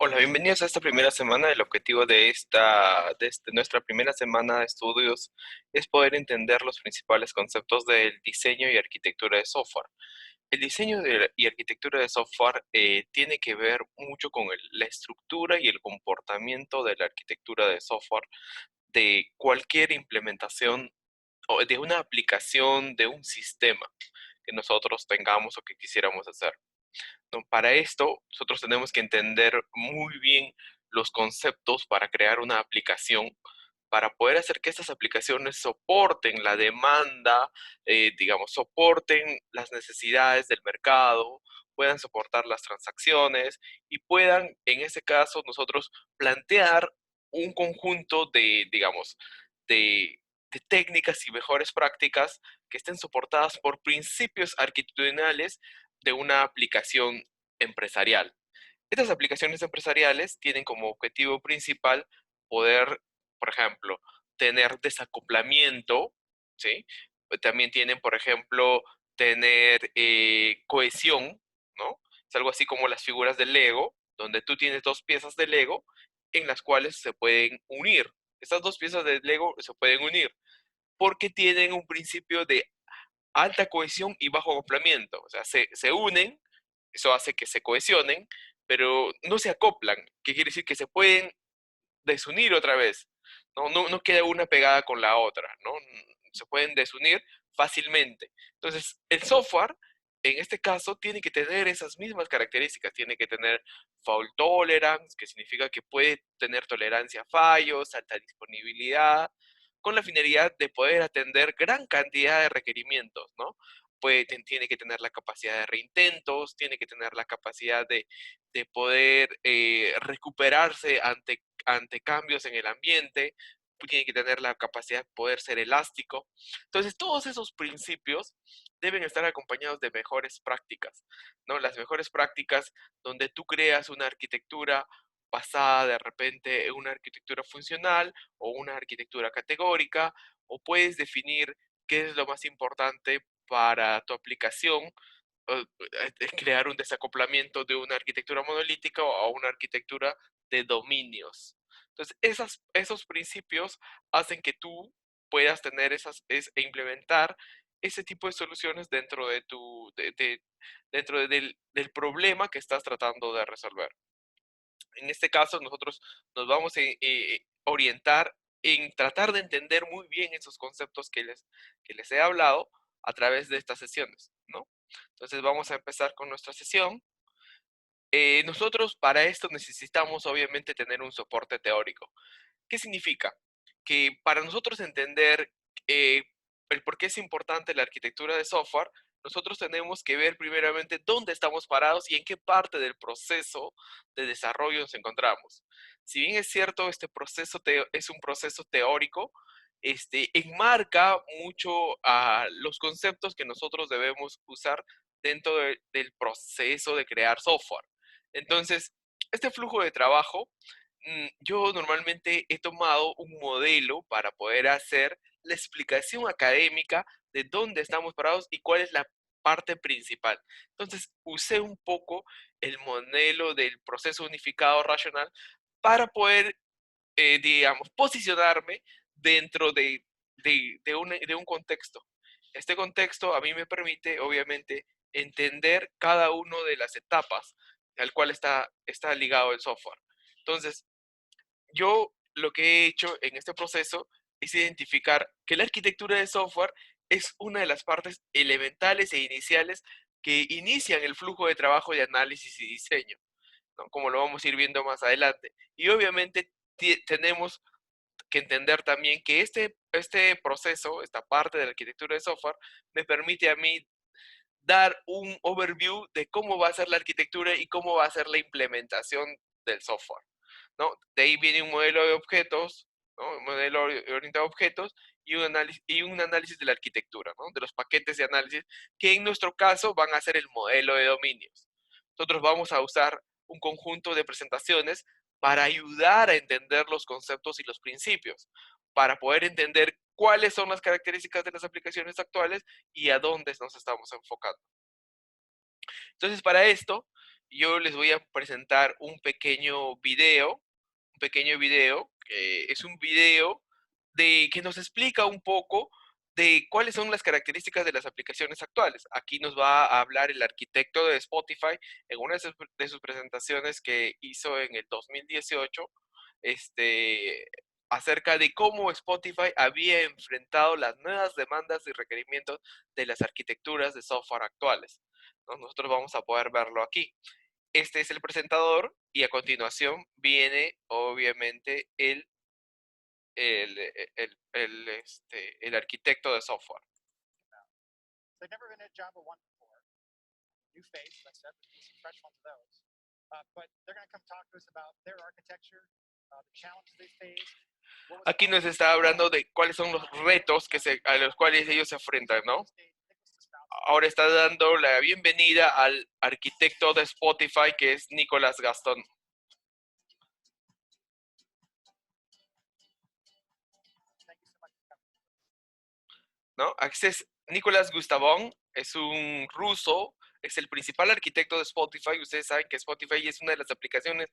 Hola, bienvenidos a esta primera semana. El objetivo nuestra primera semana de estudios es poder entender los principales conceptos del diseño y arquitectura de software. El y arquitectura de software tiene que ver mucho con la estructura y el comportamiento de la arquitectura de software de cualquier implementación o de una aplicación de un sistema que nosotros tengamos o que quisiéramos hacer. ¿No? Para esto, nosotros tenemos que entender muy bien los conceptos para crear una aplicación, para poder hacer que estas aplicaciones soporten la demanda, digamos, soporten las necesidades del mercado, puedan soportar las transacciones y puedan, en ese caso, nosotros plantear un conjunto de, digamos, de, de técnicas y mejores prácticas que estén soportadas por principios arquitectonales de una aplicación empresarial. Estas aplicaciones empresariales tienen como objetivo principal poder, por ejemplo, tener desacoplamiento, ¿sí? También tienen, por ejemplo, tener cohesión, ¿no? Es algo así como las figuras del Lego, donde tú tienes dos piezas de Lego en las cuales se pueden unir. Estas dos piezas de Lego se pueden unir porque tienen un principio de alta cohesión y bajo acoplamiento. O sea, se unen, eso hace que se cohesionen, pero no se acoplan, que quiere decir que se pueden desunir otra vez. No queda una pegada con la otra, ¿no? Se pueden desunir fácilmente. Entonces, el software, en este caso, tiene que tener esas mismas características. Tiene que tener fault tolerance, que significa que puede tener tolerancia a fallos, alta disponibilidad, con la finalidad de poder atender gran cantidad de requerimientos, ¿no? Tiene que tener la capacidad de reintentos, tiene que tener la capacidad de poder recuperarse ante cambios en el ambiente, tiene que tener la capacidad de poder ser elástico. Entonces, todos esos principios deben estar acompañados de mejores prácticas, ¿no? Las mejores prácticas donde tú creas una arquitectura basada de repente en una arquitectura funcional o una arquitectura categórica, o puedes definir qué es lo más importante para tu aplicación, crear un desacoplamiento de una arquitectura monolítica a una arquitectura de dominios. Entonces, esos principios hacen que tú puedas tener e implementar ese tipo de soluciones dentro del problema que estás tratando de resolver. En este caso, nosotros nos vamos a orientar en tratar de entender muy bien esos conceptos que les he hablado a través de estas sesiones, ¿no? Entonces vamos a empezar con nuestra sesión. Nosotros para esto necesitamos obviamente tener un soporte teórico. ¿Qué significa? Que para nosotros entender eh, el por qué es importante la arquitectura de software, nosotros tenemos que ver primeramente dónde estamos parados y en qué parte del proceso de desarrollo nos encontramos. Si bien es cierto, este es un proceso teórico, enmarca mucho a los conceptos que nosotros debemos usar dentro del proceso de crear software. Entonces, este flujo de trabajo, yo normalmente he tomado un modelo para poder hacer la explicación académica de dónde estamos parados y cuál es la parte principal. Entonces, usé un poco el modelo del proceso unificado racional para poder, digamos, posicionarme dentro de un contexto. Este contexto a mí me permite, obviamente, entender cada una de las etapas al cual está ligado el software. Entonces, yo lo que he hecho en este proceso es identificar que la arquitectura de software es una de las partes elementales e iniciales que inician el flujo de trabajo de análisis y diseño, ¿no? Como lo vamos a ir viendo más adelante. Y obviamente tenemos que entender también que este proceso, esta parte de la arquitectura de software, me permite a mí dar un overview de cómo va a ser la arquitectura y cómo va a ser la implementación del software, ¿no? De ahí viene un modelo de objetos, ¿no? Un modelo orientado a objetos y un análisis de la arquitectura, ¿no? De los paquetes de análisis, que en nuestro caso van a ser el modelo de dominios. Nosotros vamos a usar un conjunto de presentaciones para ayudar a entender los conceptos y los principios, para poder entender cuáles son las características de las aplicaciones actuales y a dónde nos estamos enfocando. Entonces, para esto, yo les voy a presentar un pequeño video, que es un video que nos explica un poco de cuáles son las características de las aplicaciones actuales. Aquí nos va a hablar el arquitecto de Spotify en una de sus presentaciones que hizo en el 2018, este, acerca de cómo Spotify había enfrentado las nuevas demandas y requerimientos de las arquitecturas de software actuales, ¿no? Nosotros vamos a poder verlo aquí. Este es el presentador y a continuación viene obviamente el arquitecto de software. Aquí nos está hablando de cuáles son los retos a los cuales ellos se enfrentan, ¿no? Ahora está dando la bienvenida al arquitecto de Spotify, que es Nicolás Gastón. ¿No? Aquí es Nicolás Gustavón, es un ruso, es el principal arquitecto de Spotify. Ustedes saben que Spotify es una de las aplicaciones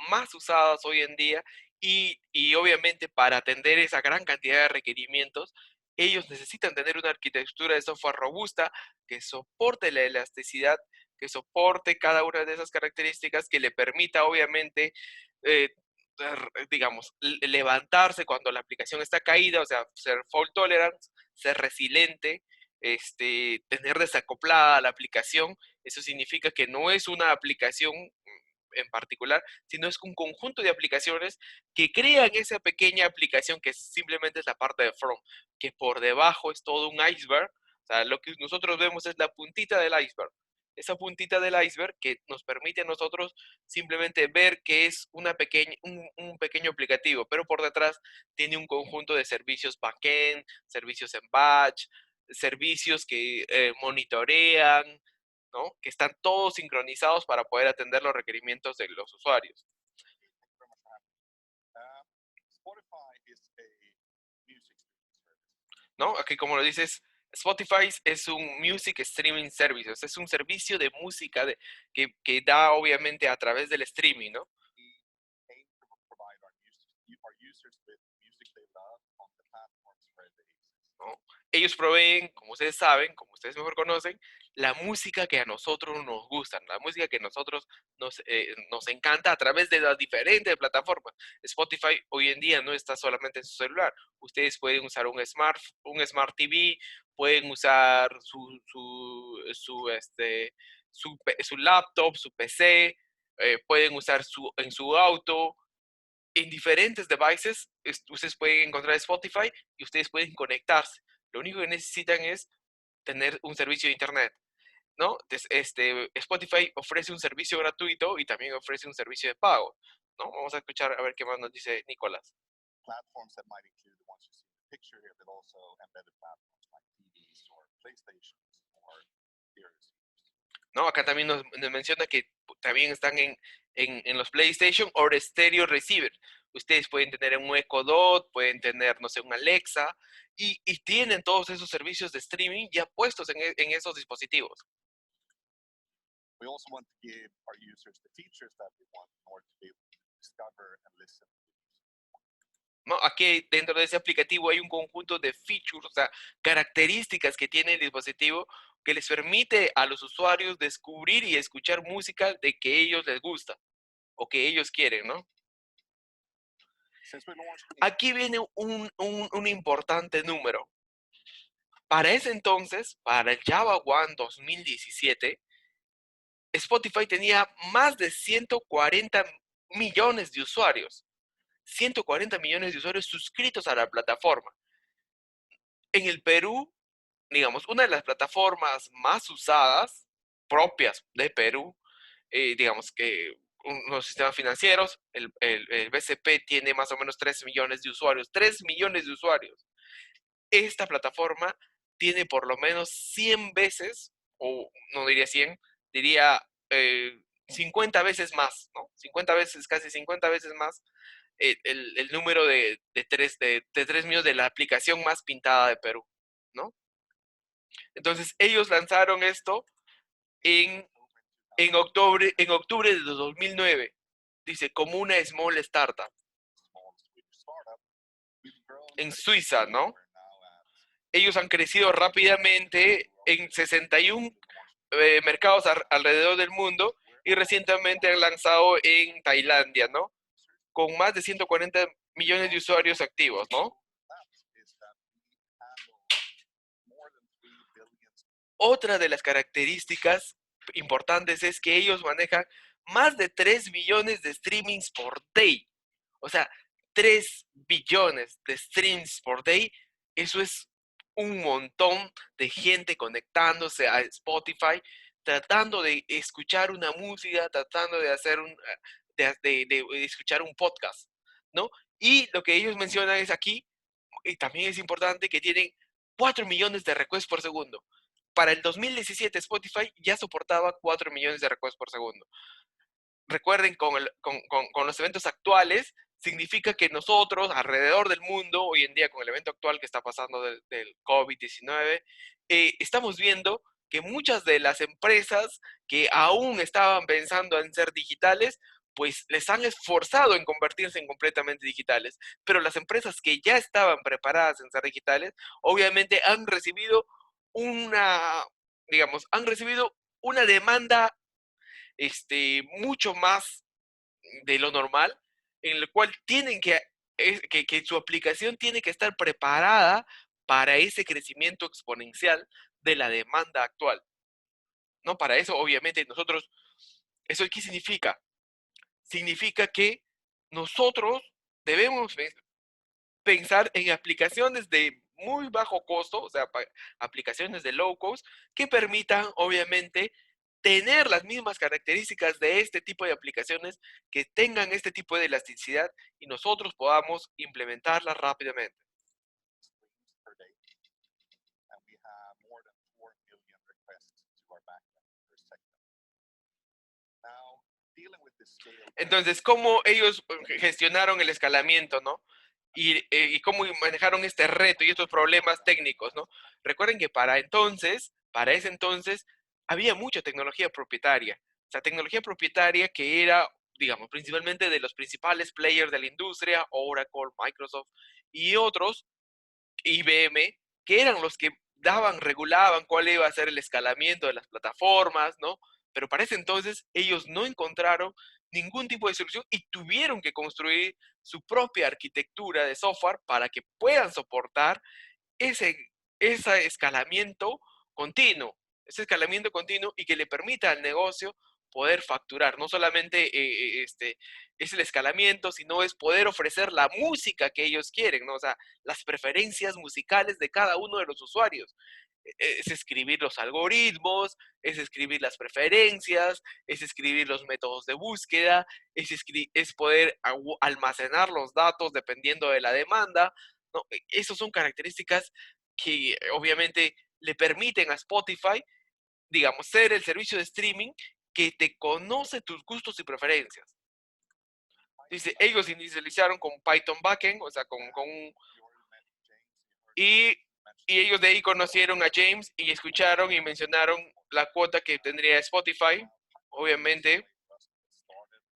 más usadas hoy en día y obviamente para atender esa gran cantidad de requerimientos, ellos necesitan tener una arquitectura de software robusta que soporte la elasticidad, que soporte cada una de esas características, que le permita obviamente, eh, digamos, levantarse cuando la aplicación está caída, o sea, ser fault tolerant, ser resiliente, tener desacoplada la aplicación. Eso significa que no es una aplicación en particular, sino es un conjunto de aplicaciones que crean esa pequeña aplicación que simplemente es la parte de front, que por debajo es todo un iceberg. O sea, lo que nosotros vemos es la puntita del iceberg. Esa puntita del iceberg que nos permite a nosotros simplemente ver que es un pequeño aplicativo, pero por detrás tiene un conjunto de servicios backend, servicios en batch, servicios que monitorean, ¿no? Que están todos sincronizados para poder atender los requerimientos de los usuarios. ¿No? Aquí como lo dices, Spotify es un music streaming service, es un servicio de música que da obviamente a través del streaming, ¿no? ¿No? Ellos proveen, como ustedes saben, como ustedes mejor conocen, la música que a nosotros nos gusta, la música que a nosotros nos encanta a través de las diferentes plataformas. Spotify hoy en día no está solamente en su celular. Ustedes pueden usar un Smart TV, pueden usar su laptop, su PC, pueden usar en su auto, en diferentes devices. Ustedes pueden encontrar Spotify y ustedes pueden conectarse. Lo único que necesitan es tener un servicio de internet, ¿no? Entonces, Spotify ofrece un servicio gratuito y también ofrece un servicio de pago, ¿no? Vamos a escuchar a ver qué más nos dice Nicolás. Platforms that might include the ones you see in the picture here, but also embedded platforms like TVs or PlayStations or ears. ¿No? Acá también nos menciona que también están en los PlayStation o Stereo Receiver. Ustedes pueden tener un Echo Dot, pueden tener, no sé, un Alexa, y tienen todos esos servicios de streaming ya puestos en esos dispositivos. We also want to give our users the features that they want in order to be able to discover and listen. ¿No? Aquí dentro de ese aplicativo hay un conjunto de features, o sea, características que tiene el dispositivo que les permite a los usuarios descubrir y escuchar música de que ellos les gusta o que ellos quieren, ¿no? Aquí viene un importante número. Para ese entonces, para el Java One 2017, Spotify tenía más de 140 millones de usuarios. 140 millones de usuarios suscritos a la plataforma. En el Perú, digamos, una de las plataformas más usadas, propias de Perú, digamos que los sistemas financieros, el BCP tiene más o menos 3 millones de usuarios, 3 millones de usuarios. Esta plataforma tiene por lo menos 100 veces, o no diría 100, diría 50 veces más, ¿no? 50 veces, casi 50 veces más el número de 3 millones de la aplicación más pintada de Perú, ¿no? Entonces, ellos lanzaron esto en en octubre de 2009. Dice, como una small startup en Suiza, ¿no? Ellos han crecido rápidamente en 61 mercados alrededor del mundo y recientemente han lanzado en Tailandia, ¿no? Con más de 140 millones de usuarios activos, ¿no? Otra de las características importantes es que ellos manejan más de 3 billones de streamings por day. O sea, 3 billones de streams por day, eso es un montón de gente conectándose a Spotify, tratando de escuchar una música, tratando de hacer de escuchar un podcast, ¿no? Y lo que ellos mencionan es aquí, y también es importante, que tienen 4 millones de requests por segundo. Para el 2017 Spotify ya soportaba 4 millones de requests por segundo. Recuerden, con los eventos actuales, significa que nosotros alrededor del mundo, hoy en día con el evento actual que está pasando del COVID-19, estamos viendo que muchas de las empresas que aún estaban pensando en ser digitales, pues les han esforzado en convertirse en completamente digitales. Pero las empresas que ya estaban preparadas en ser digitales, obviamente han recibido una, digamos, han recibido una demanda mucho más de lo normal, en el cual tienen que su aplicación tiene que estar preparada para ese crecimiento exponencial de la demanda actual, ¿no? Para eso, obviamente, nosotros, ¿eso qué significa? Significa que nosotros debemos pensar en aplicaciones de muy bajo costo, o sea, aplicaciones de low cost, que permitan, obviamente, tener las mismas características de este tipo de aplicaciones, que tengan este tipo de elasticidad y nosotros podamos implementarlas rápidamente. Entonces, ¿cómo ellos gestionaron el escalamiento, no? Y cómo manejaron este reto y estos problemas técnicos, ¿no? Recuerden que para ese entonces, había mucha tecnología propietaria. O sea, tecnología propietaria que era, digamos, principalmente de los principales players de la industria, Oracle, Microsoft y otros, IBM, que eran los que regulaban cuál iba a ser el escalamiento de las plataformas, ¿no? Pero para ese entonces ellos no encontraron ningún tipo de solución y tuvieron que construir su propia arquitectura de software para que puedan soportar ese, ese escalamiento continuo, ese escalamiento continuo y que le permita al negocio poder facturar. No solamente es el escalamiento, sino es poder ofrecer la música que ellos quieren, ¿no? O sea, las preferencias musicales de cada uno de los usuarios. Es escribir los algoritmos, es escribir las preferencias, es escribir los métodos de búsqueda, es poder almacenar los datos dependiendo de la demanda, ¿no? Esas son características que obviamente le permiten a Spotify, digamos, ser el servicio de streaming que te conoce tus gustos y preferencias. Dice, ellos inicializaron con Python backend, o sea, y, y ellos de ahí conocieron a James y escucharon y mencionaron la cuota que tendría Spotify. Obviamente,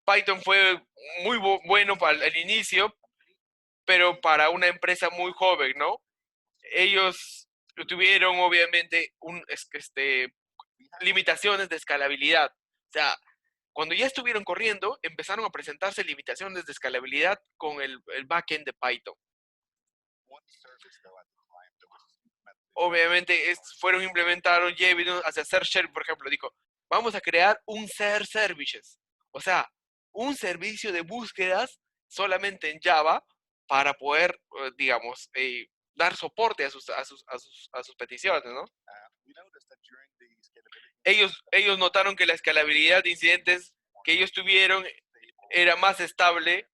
Python fue muy bueno para el inicio, pero para una empresa muy joven, ¿no? Ellos tuvieron obviamente limitaciones de escalabilidad. O sea, cuando ya estuvieron corriendo, empezaron a presentarse limitaciones de escalabilidad con el backend de Python. Obviamente fueron implementaron JVM hacia Search Share, por ejemplo, dijo, vamos a crear un Search Services, o sea, un servicio de búsquedas solamente en Java para poder, digamos, dar soporte a sus peticiones, ¿no? Ellos notaron que la escalabilidad de incidentes que ellos tuvieron era más estable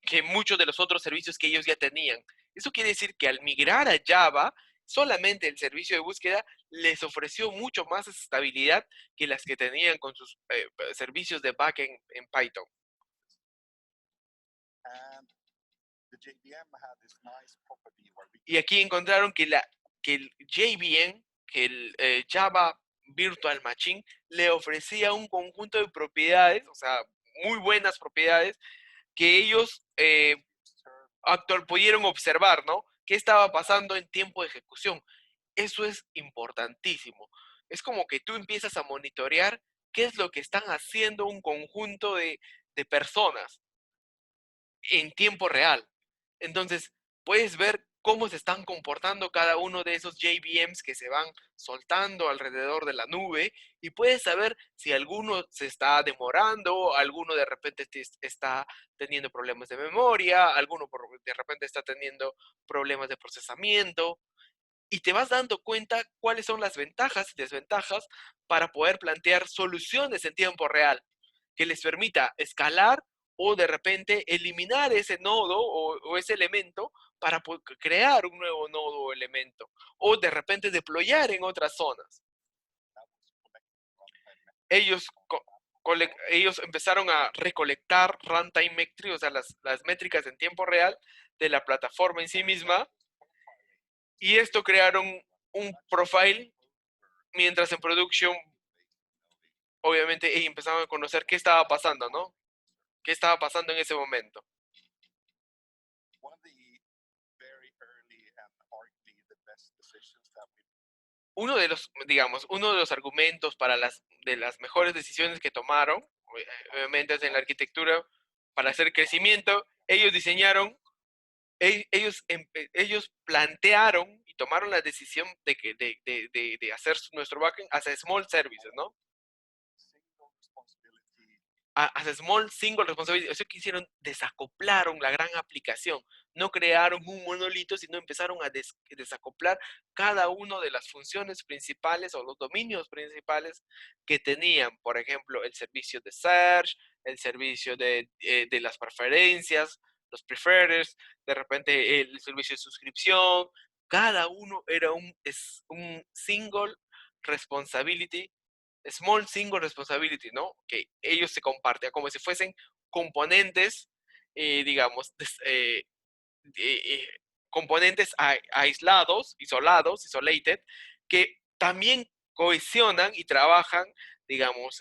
que muchos de los otros servicios que ellos ya tenían. Eso quiere decir que al migrar a Java, solamente el servicio de búsqueda les ofreció mucho más estabilidad que las que tenían con sus servicios de backend en Python. Y aquí encontraron que el JVM, que el Java Virtual Machine le ofrecía un conjunto de propiedades, o sea, muy buenas propiedades, que ellos pudieron observar, ¿no? ¿Qué estaba pasando en tiempo de ejecución? Eso es importantísimo. Es como que tú empiezas a monitorear qué es lo que están haciendo un conjunto de personas en tiempo real. Entonces, puedes ver cómo se están comportando cada uno de esos JVMs que se van soltando alrededor de la nube y puedes saber si alguno se está demorando, alguno de repente está teniendo problemas de memoria, alguno de repente está teniendo problemas de procesamiento y te vas dando cuenta cuáles son las ventajas y desventajas para poder plantear soluciones en tiempo real que les permita escalar o de repente eliminar ese nodo o ese elemento para crear un nuevo nodo o elemento o de repente deployar en otras zonas. Ellos, ellos empezaron a recolectar runtime metrics, o sea, las métricas en tiempo real de la plataforma en sí misma y esto crearon un profile mientras en production, obviamente, empezaron a conocer qué estaba pasando, ¿no? ¿Qué estaba pasando en ese momento? Uno de los, digamos, uno de los argumentos para de las mejores decisiones que tomaron, obviamente es en la arquitectura, para hacer crecimiento, ellos diseñaron, ellos plantearon y tomaron la decisión de hacer nuestro backend hacia small services, ¿no? As a small single responsibility. Eso que hicieron, desacoplaron la gran aplicación. No crearon un monolito, sino empezaron a desacoplar cada una de las funciones principales o los dominios principales que tenían. Por ejemplo, el servicio de search, el servicio de las preferencias, los preferers, de repente el servicio de suscripción. Cada uno era un single responsibility, small single responsibility, ¿no? Que ellos se comparten como si fuesen componentes, digamos, eh, componentes aislados, isolated, que también cohesionan y trabajan, digamos,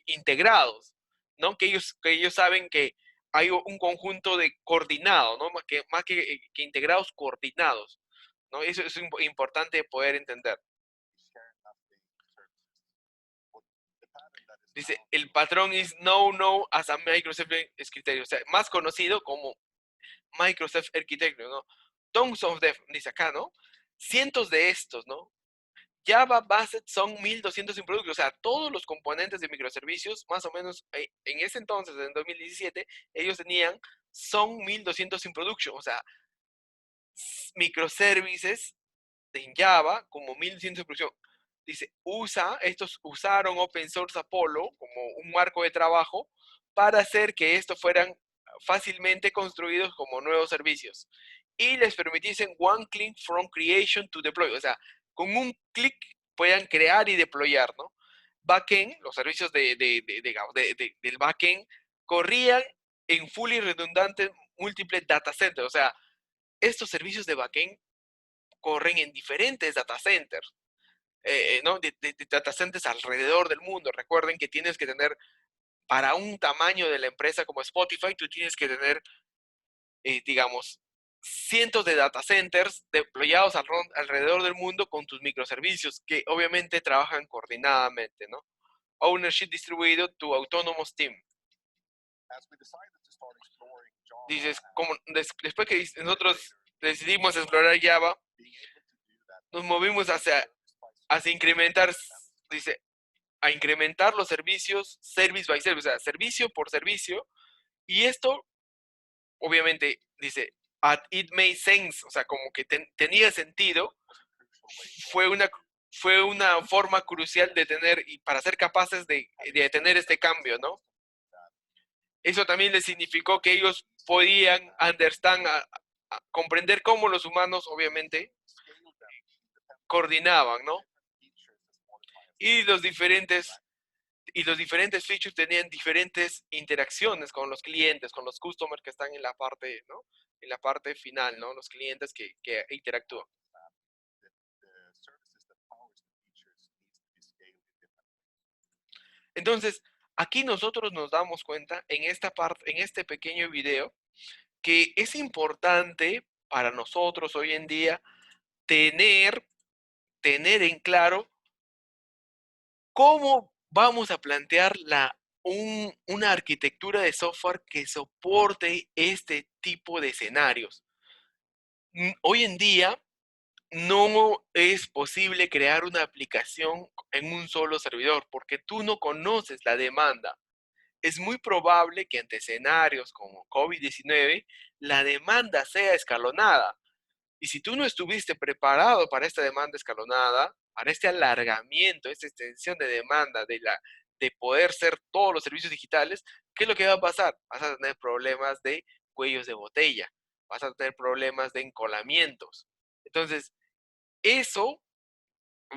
integrados, ¿no? Que ellos saben que hay un conjunto de coordinados, ¿no? Más que integrados, coordinados, ¿no? Eso es importante poder entender. Dice, el patrón es no as a Microsoft Architecture, o sea, más conocido como Microsoft Architecture, ¿no? Tons of them, dice acá, ¿no? Cientos de estos, ¿no? Java Based son 1200 en producto, o sea, todos los componentes de microservicios, más o menos en ese entonces, en 2017, ellos tenían, son 1200 en production, o sea, microservices en Java como 1200 en producción. Dice, estos usaron Open Source Apollo como un marco de trabajo para hacer que estos fueran fácilmente construidos como nuevos servicios y les permitiesen one click from creation to deploy, o sea, con un clic puedan crear y deployar, ¿no? Backend, los servicios del backend corrían en fully redundantes múltiples data centers, o sea, estos servicios de backend corren en diferentes data centers, ¿no? De data centers alrededor del mundo. Recuerden que tienes que tener, para un tamaño de la empresa como Spotify, tú tienes que tener, digamos, cientos de data centers deployados alrededor del mundo con tus microservicios que obviamente trabajan coordinadamente, ¿no? Ownership distribuido to autonomous team. Dices, como después que nosotros decidimos explorar Java, nos movimos hacia incrementar, dice, a incrementar los servicios service by service, o sea, servicio por servicio. Y esto, obviamente, dice, it made sense, o sea, como que tenía sentido. Fue una, fue una forma crucial de tener, y para ser capaces de tener este cambio, ¿no? Eso también les significó que ellos podían comprender cómo los humanos, obviamente, coordinaban, ¿no? Y los diferentes features tenían diferentes interacciones con los clientes, con los customers que están en la parte, ¿no? En la parte final, ¿no? Los clientes que interactúan. Entonces, aquí nosotros nos damos cuenta en esta parte, en este pequeño video, que es importante para nosotros hoy en día tener, tener en claro cómo vamos a plantear una arquitectura de software que soporte este tipo de escenarios. Hoy en día no es posible crear una aplicación en un solo servidor porque tú no conoces la demanda. Es muy probable que ante escenarios como COVID-19 la demanda sea escalonada. Y si tú no estuviste preparado para esta demanda escalonada, para este alargamiento, esta extensión de demanda de poder ser todos los servicios digitales, ¿qué es lo que va a pasar? Vas a tener problemas de cuellos de botella, vas a tener problemas de encolamientos. Entonces, eso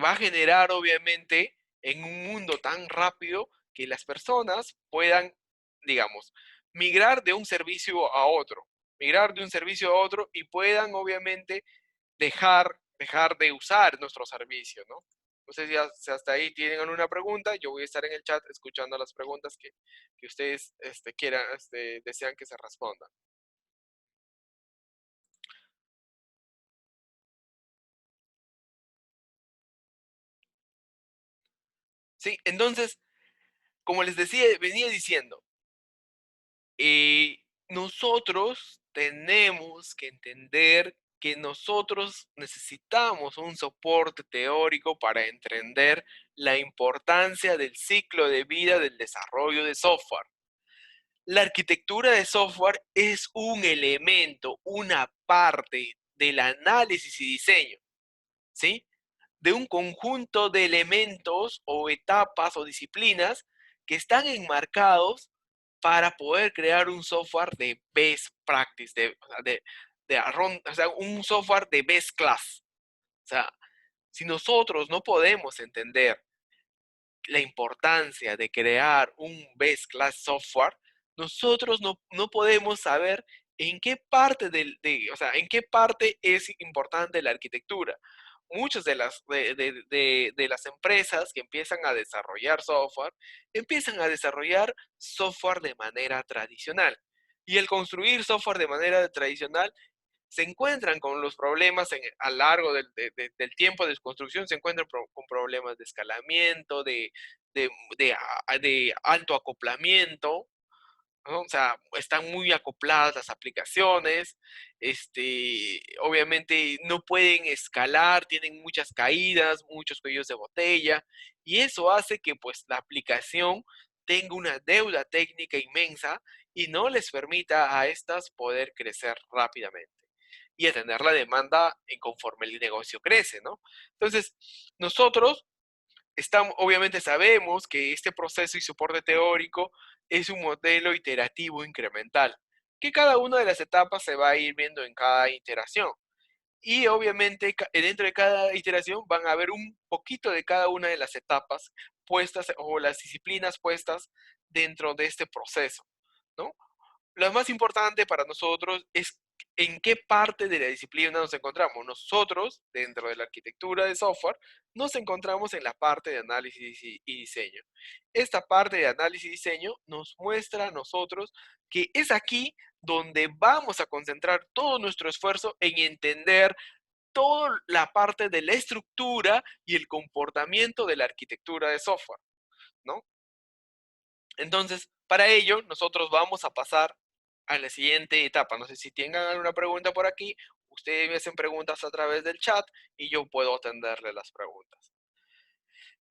va a generar obviamente en un mundo tan rápido que las personas puedan, digamos, migrar de un servicio a otro, migrar de un servicio a otro y puedan obviamente dejar de usar nuestro servicio, ¿no? No sé si hasta ahí tienen alguna pregunta. Yo voy a estar en el chat escuchando las preguntas que ustedes quieran, desean que se respondan. Sí, entonces, como les decía, venía diciendo, nosotros tenemos que entender que nosotros necesitamos un soporte teórico para entender la importancia del ciclo de vida del desarrollo de software. La arquitectura de software es un elemento, una parte del análisis y diseño, ¿sí? De un conjunto de elementos o etapas o disciplinas que están enmarcados para poder crear un software de best practice, o sea, un software de best class. O sea, si nosotros no podemos entender la importancia de crear un best class software, nosotros no podemos saber en qué parte o sea, en qué parte es importante la arquitectura. Muchas de las empresas que empiezan a desarrollar software, empiezan a desarrollar software de manera tradicional. Y el construir software de manera tradicional se encuentran con los problemas a lo largo del tiempo de construcción, se encuentran con problemas de escalamiento, de alto acoplamiento, ¿no? O sea, están muy acopladas las aplicaciones, obviamente no pueden escalar, tienen muchas caídas, muchos cuellos de botella, y eso hace que pues la aplicación tenga una deuda técnica inmensa y no les permita a estas poder crecer rápidamente y atender la demanda en conforme el negocio crece, ¿no? Entonces, nosotros obviamente sabemos que este proceso y soporte teórico es un modelo iterativo incremental, que cada una de las etapas se va a ir viendo en cada iteración. Y obviamente dentro de cada iteración van a haber un poquito de cada una de las etapas puestas o las disciplinas puestas dentro de este proceso, ¿no? Lo más importante para nosotros es en qué parte de la disciplina nos encontramos. Nosotros, dentro de la arquitectura de software, nos encontramos en la parte de análisis y diseño. Esta parte de análisis y diseño nos muestra a nosotros que es aquí donde vamos a concentrar todo nuestro esfuerzo en entender toda la parte de la estructura y el comportamiento de la arquitectura de software, ¿no? Entonces, para ello, nosotros vamos a pasar a la siguiente etapa. No sé si tengan alguna pregunta por aquí. Ustedes me hacen preguntas a través del chat y yo puedo atenderle las preguntas.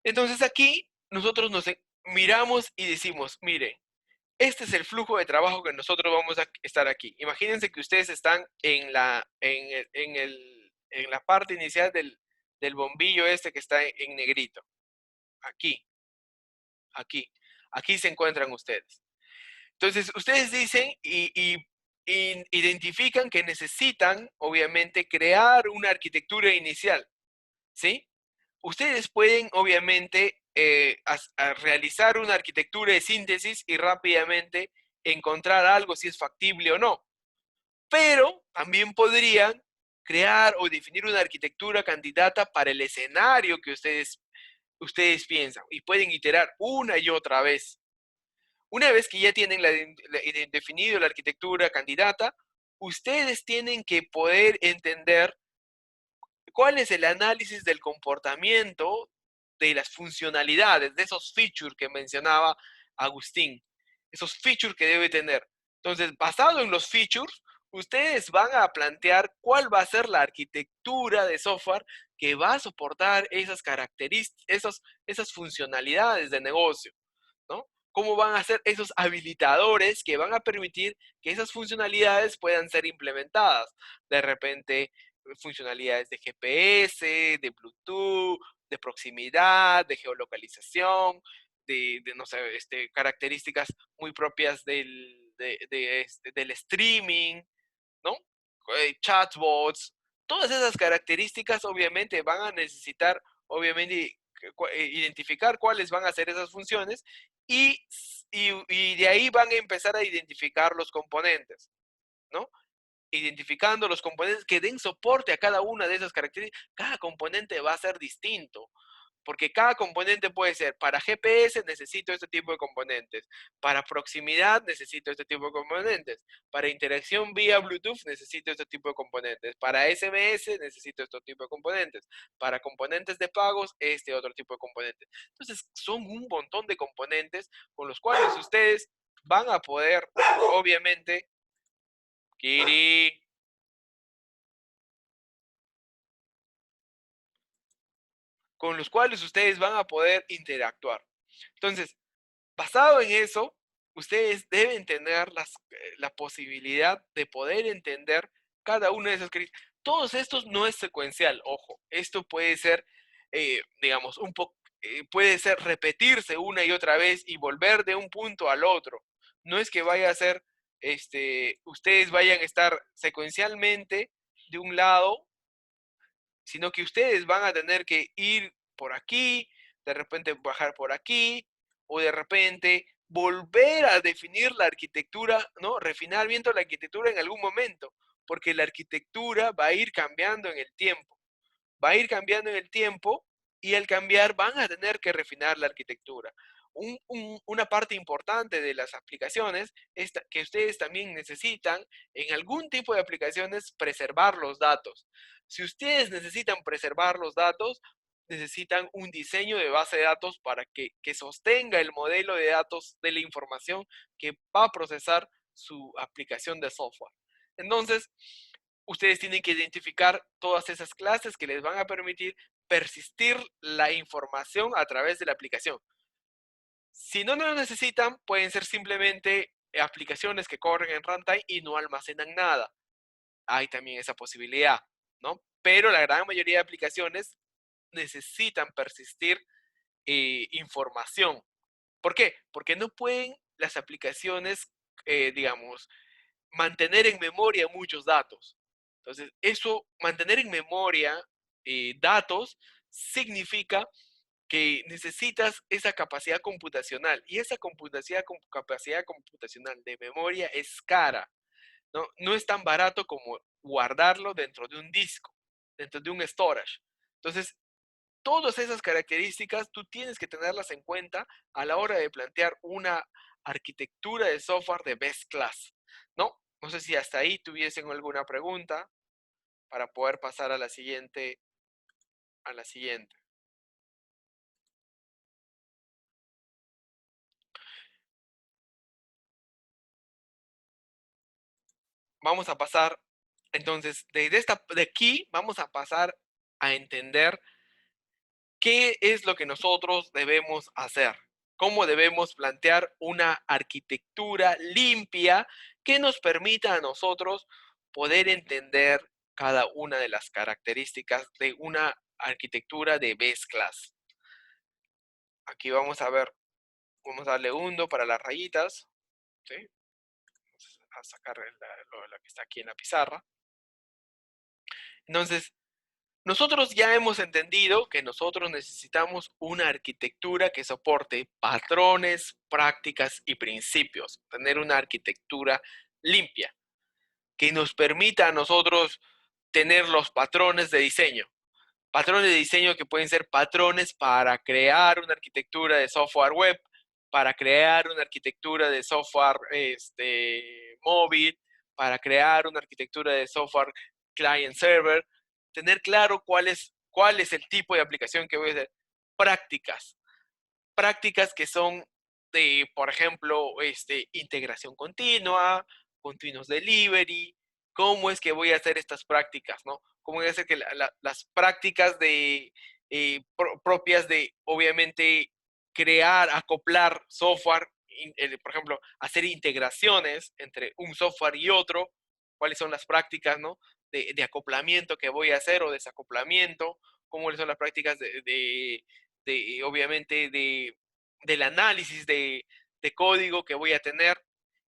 Entonces, aquí nosotros miramos y decimos, mire, este es el flujo de trabajo que nosotros vamos a estar aquí. Imagínense que ustedes están en la parte inicial del bombillo este que está en negrito. Aquí, aquí. Aquí se encuentran ustedes. Entonces, ustedes dicen y identifican que necesitan, obviamente, crear una arquitectura inicial, ¿sí? Ustedes pueden, obviamente, realizar una arquitectura de síntesis y rápidamente encontrar algo si es factible o no. Pero también podrían crear o definir una arquitectura candidata para el escenario que ustedes ustedes piensan y pueden iterar una y otra vez. Una vez que ya tienen definido la arquitectura candidata, ustedes tienen que poder entender cuál es el análisis del comportamiento de las funcionalidades, de esos features que mencionaba Agustín, esos features que debe tener. Entonces, basado en los features, ustedes van a plantear cuál va a ser la arquitectura de software que va a soportar esas características, esas funcionalidades de negocio, ¿no? ¿Cómo van a ser esos habilitadores que van a permitir que esas funcionalidades puedan ser implementadas? De repente, funcionalidades de GPS, de Bluetooth, de proximidad, de geolocalización, no sé, características muy propias del streaming, ¿no? Chatbots, todas esas características obviamente van a necesitar, obviamente, identificar cuáles van a ser esas funciones y, y de ahí van a empezar a identificar los componentes, ¿no? Identificando los componentes que den soporte a cada una de esas características. Cada componente va a ser distinto, porque cada componente puede ser, para GPS necesito este tipo de componentes, para proximidad necesito este tipo de componentes, para interacción vía Bluetooth necesito este tipo de componentes, para SMS necesito este tipo de componentes, para componentes de pagos este otro tipo de componentes. Entonces son un montón de componentes con los cuales ustedes van a poder, obviamente, Kiri, con los cuales ustedes van a poder interactuar. Entonces, basado en eso, ustedes deben tener la posibilidad de poder entender cada una de esas crisis. Todos estos no es secuencial, ojo, esto puede ser, digamos, puede ser repetirse una y otra vez y volver de un punto al otro. No es que vaya a ser, ustedes vayan a estar secuencialmente de un lado, sino que ustedes van a tener que ir por aquí, de repente bajar por aquí, o de repente volver a definir la arquitectura, ¿no? Refinar viendo la arquitectura en algún momento, porque la arquitectura va a ir cambiando en el tiempo, va a ir cambiando en el tiempo y al cambiar van a tener que refinar la arquitectura. Una parte importante de las aplicaciones es que ustedes también necesitan en algún tipo de aplicaciones preservar los datos. Si ustedes necesitan preservar los datos, necesitan un diseño de base de datos para que sostenga el modelo de datos de la información que va a procesar su aplicación de software. Entonces, ustedes tienen que identificar todas esas clases que les van a permitir persistir la información a través de la aplicación. Si no lo necesitan, pueden ser simplemente aplicaciones que corren en runtime y no almacenan nada. Hay también esa posibilidad, ¿no? Pero la gran mayoría de aplicaciones necesitan persistir información. ¿Por qué? Porque no pueden las aplicaciones, digamos, mantener en memoria muchos datos. Entonces, eso, mantener en memoria datos, significa que necesitas esa capacidad computacional y esa capacidad computacional de memoria es cara, ¿no? No es tan barato como guardarlo dentro de un disco, dentro de un storage. Entonces, todas esas características tú tienes que tenerlas en cuenta a la hora de plantear una arquitectura de software de best class, ¿no? No sé si hasta ahí tuviesen alguna pregunta para poder pasar a la siguiente, a la siguiente. Vamos a pasar, entonces, de aquí vamos a pasar a entender qué es lo que nosotros debemos hacer, cómo debemos plantear una arquitectura limpia que nos permita a nosotros poder entender cada una de las características de una arquitectura de best class. Aquí vamos a ver, vamos a darle undo para las rayitas, ¿sí? Vamos a sacar la que está aquí en la pizarra. Entonces, nosotros ya hemos entendido que nosotros necesitamos una arquitectura que soporte patrones, prácticas y principios. Tener una arquitectura limpia que nos permita a nosotros tener los patrones de diseño. Patrones de diseño que pueden ser patrones para crear una arquitectura de software web, para crear una arquitectura de software móvil, para crear una arquitectura de software client server, tener claro cuál es el tipo de aplicación que voy a hacer. Prácticas. Prácticas que son de, por ejemplo, integración continua, continuous delivery, cómo es que voy a hacer estas prácticas, ¿no? Cómo voy a hacer que las prácticas propias de, obviamente, crear, acoplar software, por ejemplo, hacer integraciones entre un software y otro, cuáles son las prácticas, ¿no? De acoplamiento que voy a hacer o desacoplamiento, cómo son las prácticas obviamente, del análisis de código que voy a tener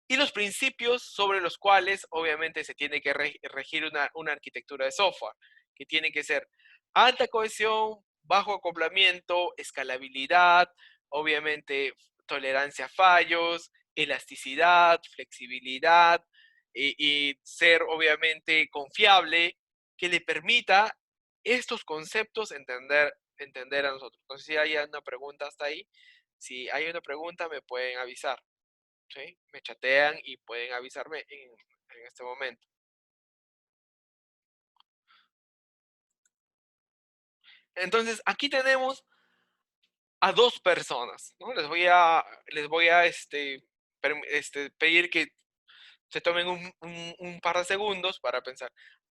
y los principios sobre los cuales obviamente se tiene que regir una arquitectura de software, que tiene que ser alta cohesión, bajo acoplamiento, escalabilidad, obviamente tolerancia a fallos, elasticidad, flexibilidad y ser obviamente confiable, que le permita estos conceptos entender a nosotros. No sé si hay una pregunta hasta ahí. Si hay una pregunta, me pueden avisar. ¿Sí? Me chatean y pueden avisarme en este momento. Entonces, aquí tenemos a dos personas, ¿no? Les voy a pedir que se tomen un par de segundos para pensar.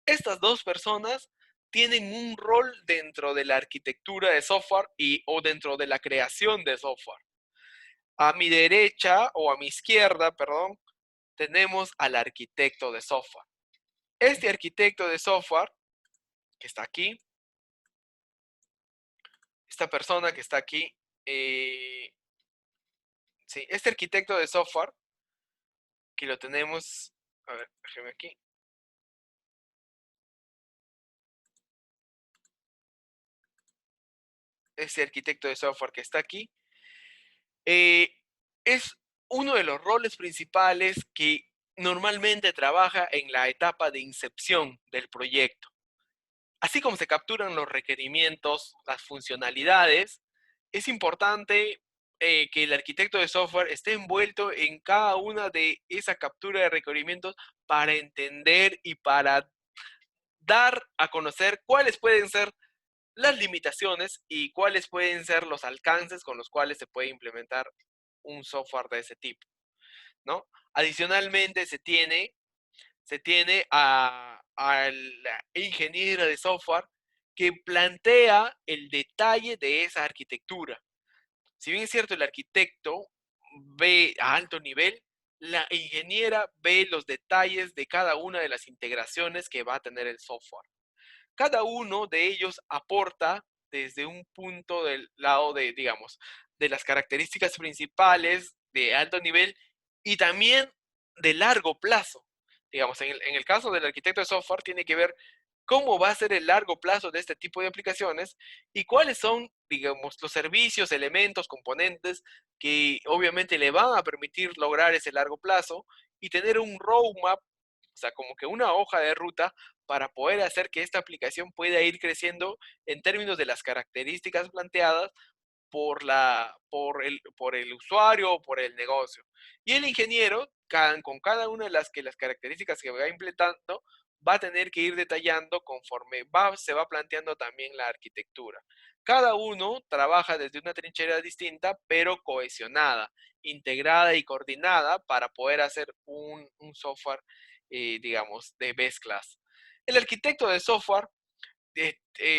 Estas dos personas tienen un rol dentro de la arquitectura de software o dentro de la creación de software. A mi derecha o a mi izquierda, perdón, tenemos al arquitecto de software. Este arquitecto de software que está aquí, esta persona que está aquí, sí, este arquitecto de software que lo tenemos, a ver, déjeme aquí. Este arquitecto de software que está aquí es uno de los roles principales que normalmente trabaja en la etapa de incepción del proyecto. Así como se capturan los requerimientos, las funcionalidades, es importante que el arquitecto de software esté envuelto en cada una de esa captura de requerimientos para entender y para dar a conocer cuáles pueden ser las limitaciones y cuáles pueden ser los alcances con los cuales se puede implementar un software de ese tipo, ¿no? Adicionalmente, se tiene a la ingeniera de software que plantea el detalle de esa arquitectura. Si bien es cierto, el arquitecto ve a alto nivel, la ingeniera ve los detalles de cada una de las integraciones que va a tener el software. Cada uno de ellos aporta desde un punto del lado de, digamos, de las características principales de alto nivel y también de largo plazo. Digamos, en el caso del arquitecto de software tiene que ver cómo va a ser el largo plazo de este tipo de aplicaciones y cuáles son, digamos, los servicios, elementos, componentes que obviamente le van a permitir lograr ese largo plazo y tener un roadmap, o sea, como que una hoja de ruta para poder hacer que esta aplicación pueda ir creciendo en términos de las características planteadas por el usuario o por el negocio. Y el ingeniero, con cada una de las características que va implementando, va a tener que ir detallando conforme se va planteando también la arquitectura. Cada uno trabaja desde una trinchera distinta, pero cohesionada, integrada y coordinada para poder hacer un software, digamos, de best class. El arquitecto de software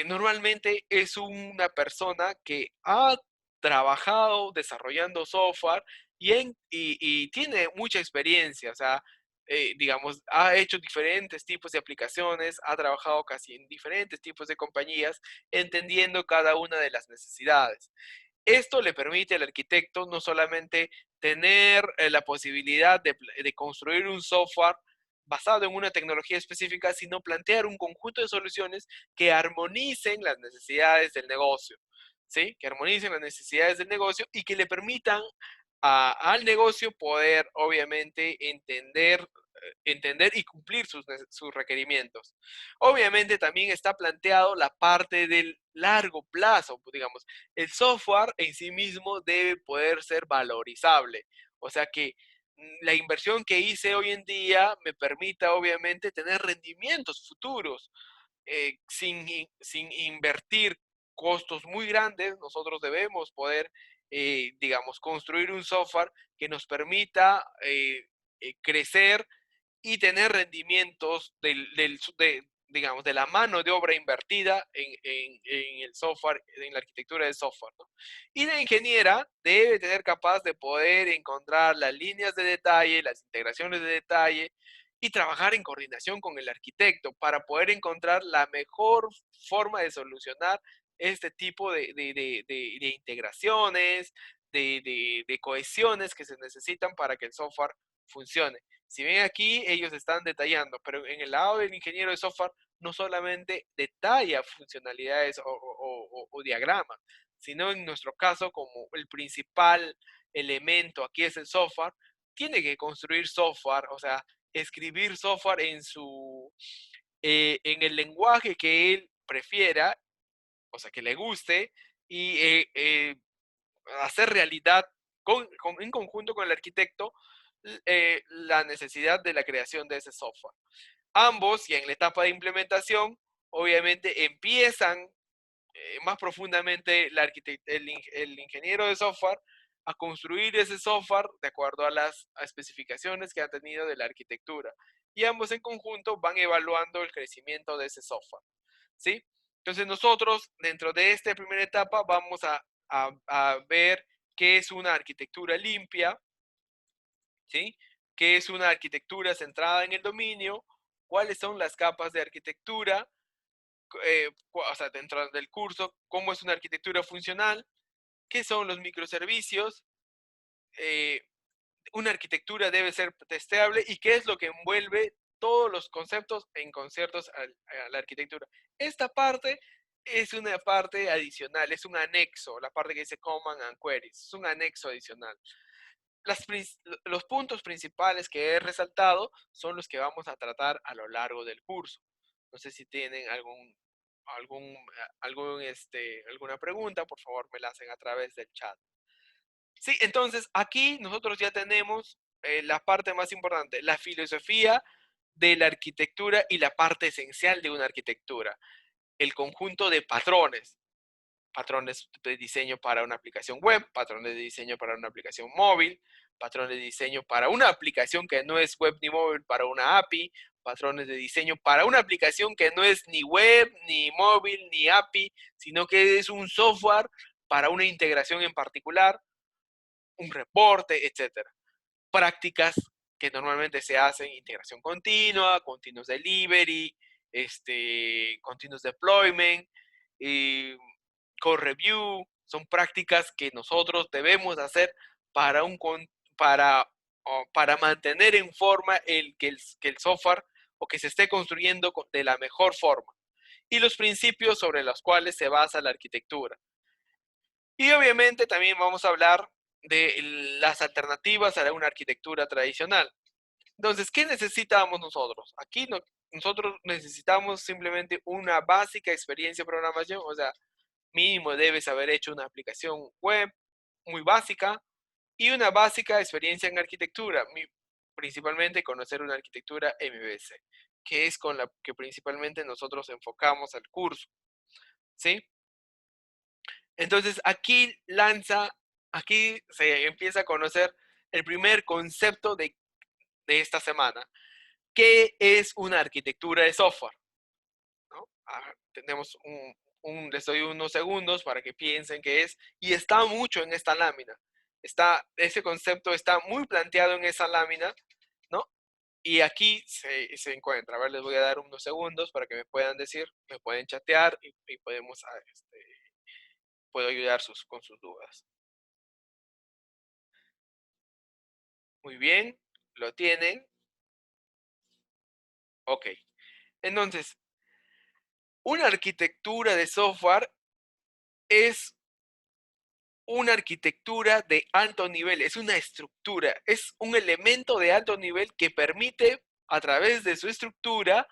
normalmente es una persona que ha trabajado desarrollando software y tiene mucha experiencia, o sea, digamos, ha hecho diferentes tipos de aplicaciones, ha trabajado casi en diferentes tipos de compañías, entendiendo cada una de las necesidades. Esto le permite al arquitecto no solamente tener la posibilidad de construir un software basado en una tecnología específica, sino plantear un conjunto de soluciones que armonicen las necesidades del negocio, ¿sí? Que armonicen las necesidades del negocio y que le permitan al negocio poder, obviamente, entender entender y cumplir sus requerimientos. Obviamente también está planteado la parte del largo plazo, digamos, el software en sí mismo debe poder ser valorizable, o sea que la inversión que hice hoy en día me permita obviamente tener rendimientos futuros, sin invertir costos muy grandes. Nosotros debemos poder, digamos, construir un software que nos permita crecer y tener rendimientos digamos, de la mano de obra invertida en el software, en la arquitectura del software, ¿no? Y la ingeniera debe tener capaz de poder encontrar las líneas de detalle, las integraciones de detalle y trabajar en coordinación con el arquitecto para poder encontrar la mejor forma de solucionar este tipo de integraciones, de cohesiones que se necesitan para que el software funcione. Si bien aquí ellos están detallando, pero en el lado del ingeniero de software no solamente detalla funcionalidades o diagramas, sino en nuestro caso como el principal elemento aquí es el software, tiene que construir software, o sea, escribir software en el lenguaje que él prefiera, o sea, que le guste, y hacer realidad en conjunto con el arquitecto la necesidad de la creación de ese software. Ambos, y en la etapa de implementación, obviamente empiezan más profundamente el ingeniero de software a construir ese software de acuerdo a las especificaciones que ha tenido de la arquitectura. Y ambos en conjunto van evaluando el crecimiento de ese software, ¿sí? Entonces nosotros, dentro de esta primera etapa, vamos a ver qué es una arquitectura limpia, ¿sí? ¿Qué es una arquitectura centrada en el dominio? ¿Cuáles son las capas de arquitectura? O sea, dentro del curso, ¿cómo es una arquitectura funcional? ¿Qué son los microservicios? Eh, una arquitectura debe ser testeable y qué es lo que envuelve todos los conceptos en conciertos a la arquitectura. Esta parte es una parte adicional, es un anexo, la parte que dice Command and Queries, es un anexo adicional. Las, los puntos principales que he resaltado son los que vamos a tratar a lo largo del curso. No sé si tienen alguna pregunta, por favor me la hacen a través del chat. Sí, entonces aquí nosotros ya tenemos la parte más importante, la filosofía de la arquitectura y la parte esencial de una arquitectura, el conjunto de patrones. Patrones de diseño para una aplicación web, patrones de diseño para una aplicación móvil, patrones de diseño para una aplicación que no es web ni móvil, para una API, patrones de diseño para una aplicación que no es ni web, ni móvil, ni API, sino que es un software para una integración en particular, un reporte, etcétera. Prácticas que normalmente se hacen, integración continua, continuous delivery, continuous deployment, code review, son prácticas que nosotros debemos hacer para, para mantener en forma que el software o que se esté construyendo de la mejor forma. Y los principios sobre los cuales se basa la arquitectura. Y obviamente también vamos a hablar de las alternativas a una arquitectura tradicional. Entonces, ¿qué necesitamos nosotros? Aquí nosotros necesitamos simplemente una básica experiencia de programación, o sea, mínimo debes haber hecho una aplicación web muy básica y una básica experiencia en arquitectura, principalmente conocer una arquitectura MVC, que es con la que principalmente nosotros enfocamos al curso, ¿sí? Entonces aquí se empieza a conocer el primer concepto de esta semana. ¿Qué es una arquitectura de software? ¿No? Tenemos les doy unos segundos para que piensen qué es, y está mucho en esta lámina. Ese concepto está muy planteado en esa lámina, ¿no? Y aquí se encuentra. A ver, les voy a dar unos segundos para que me puedan decir, me pueden chatear y podemos, puedo ayudar con sus dudas. Muy bien, lo tienen. Ok. Entonces, una arquitectura de software es una arquitectura de alto nivel, es una estructura, es un elemento de alto nivel que permite a través de su estructura,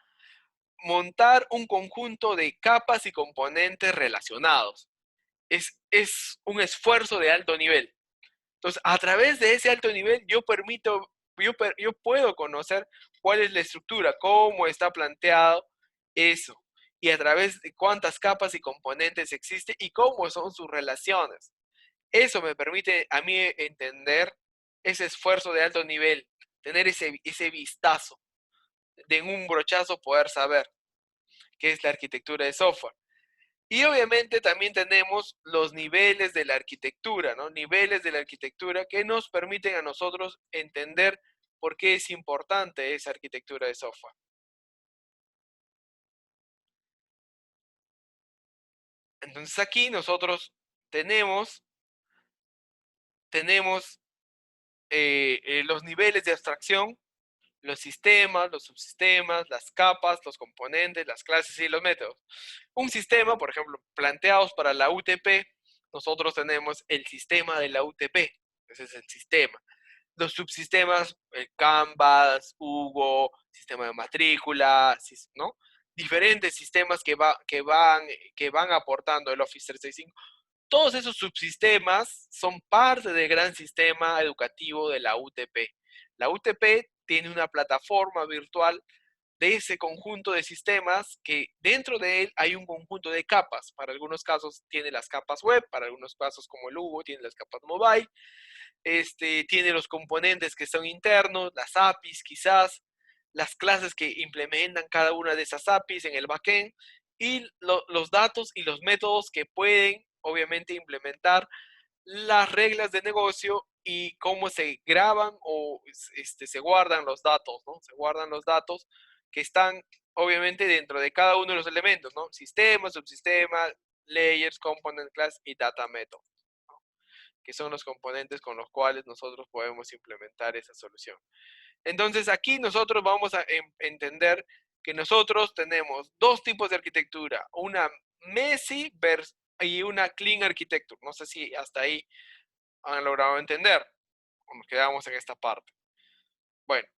montar un conjunto de capas y componentes relacionados. Es un esfuerzo de alto nivel. Entonces, a través de ese alto nivel, yo puedo conocer cuál es la estructura, cómo está planteado eso, y a través de cuántas capas y componentes existe y cómo son sus relaciones. Eso me permite a mí entender ese esfuerzo de alto nivel, tener ese vistazo, de en un brochazo poder saber qué es la arquitectura de software. Y obviamente también tenemos los niveles de la arquitectura, ¿no? Niveles de la arquitectura que nos permiten a nosotros entender por qué es importante esa arquitectura de software. Entonces aquí nosotros tenemos, tenemos los niveles de abstracción, los sistemas, los subsistemas, las capas, los componentes, las clases y los métodos. Un sistema, por ejemplo, planteados para la UTP, nosotros tenemos el sistema de la UTP, ese es el sistema. Los subsistemas, Canvas, Hugo, sistema de matrícula, ¿no? Diferentes sistemas que van aportando el Office 365. Todos esos subsistemas son parte del gran sistema educativo de la UTP. La UTP tiene una plataforma virtual de ese conjunto de sistemas que dentro de él hay un conjunto de capas. Para algunos casos tiene las capas web, para algunos casos como el Hugo tiene las capas mobile, tiene los componentes que son internos, las APIs quizás, las clases que implementan cada una de esas APIs en el backend y los datos y los métodos que pueden obviamente implementar las reglas de negocio y cómo se graban o se guardan los datos, ¿no? Se guardan los datos que están obviamente dentro de cada uno de los elementos, ¿no? Sistema, subsistema, layers, component class y data method, ¿no? Que son los componentes con los cuales nosotros podemos implementar esa solución. Entonces aquí nosotros vamos a entender que nosotros tenemos dos tipos de arquitectura, una messy y una clean architecture. No sé si hasta ahí han logrado entender o nos quedamos en esta parte. Bueno,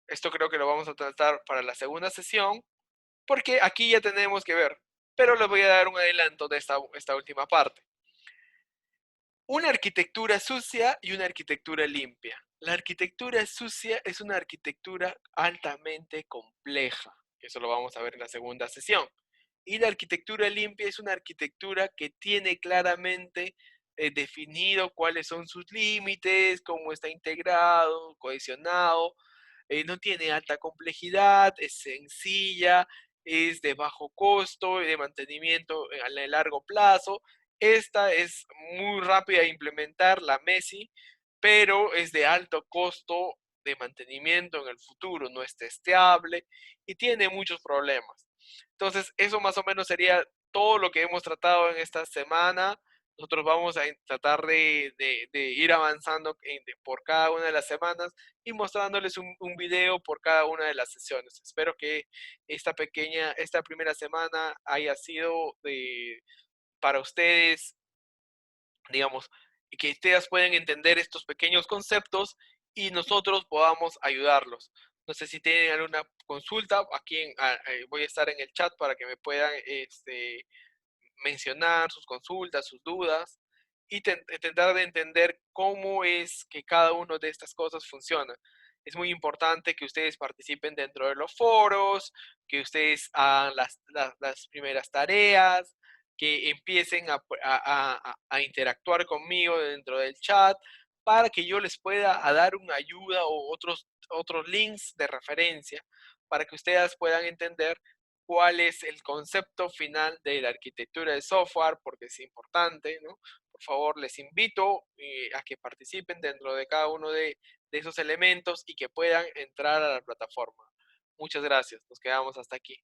esto creo que lo vamos a tratar para la segunda sesión, porque aquí ya tenemos que ver, pero les voy a dar un adelanto de esta última parte. Una arquitectura sucia y una arquitectura limpia. La arquitectura sucia es una arquitectura altamente compleja. Eso lo vamos a ver en la segunda sesión. Y la arquitectura limpia es una arquitectura que tiene claramente definido cuáles son sus límites, cómo está integrado, cohesionado, no tiene alta complejidad, es sencilla, es de bajo costo, de mantenimiento a largo plazo. Esta es muy rápida de implementar, la Messi, pero es de alto costo de mantenimiento en el futuro, no es testeable y tiene muchos problemas. Entonces, eso más o menos sería todo lo que hemos tratado en esta semana. Nosotros vamos a tratar de ir avanzando por cada una de las semanas y mostrándoles un video por cada una de las sesiones. Espero que esta primera semana haya sido para ustedes, digamos, y que ustedes puedan entender estos pequeños conceptos y nosotros podamos ayudarlos. No sé si tienen alguna consulta, aquí voy a estar en el chat para que me puedan mencionar sus consultas, sus dudas y tratar de entender cómo es que cada una de estas cosas funciona. Es muy importante que ustedes participen dentro de los foros, que ustedes hagan las primeras tareas, que empiecen a interactuar conmigo dentro del chat para que yo les pueda dar una ayuda o otros links de referencia para que ustedes puedan entender cuál es el concepto final de la arquitectura de software, porque es importante, ¿no? Por favor, les invito a que participen dentro de cada uno de esos elementos y que puedan entrar a la plataforma. Muchas gracias. Nos quedamos hasta aquí.